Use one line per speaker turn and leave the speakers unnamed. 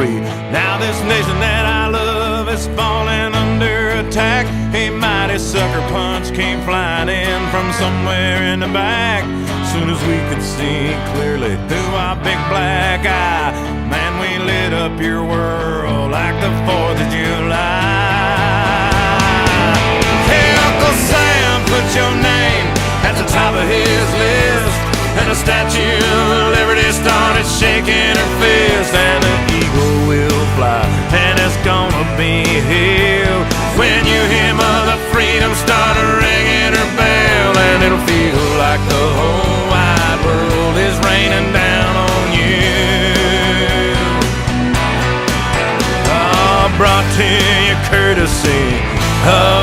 free. Now this nation that I love is falling under attack. A mighty sucker punch came flying in from somewhere in the back. Soon as we could see clearly through our big black eye, man, we lit up your world like the 4th of July. Hey, Uncle Sam, put your name at the top of his list, and the Statue of Liberty started shaking her fist, and the eagle will fly, and it's gonna be here when you hear Mother Freedom start ringing her bell, and it'll feel like the whole wide world is raining down on you. Brought to you courtesy of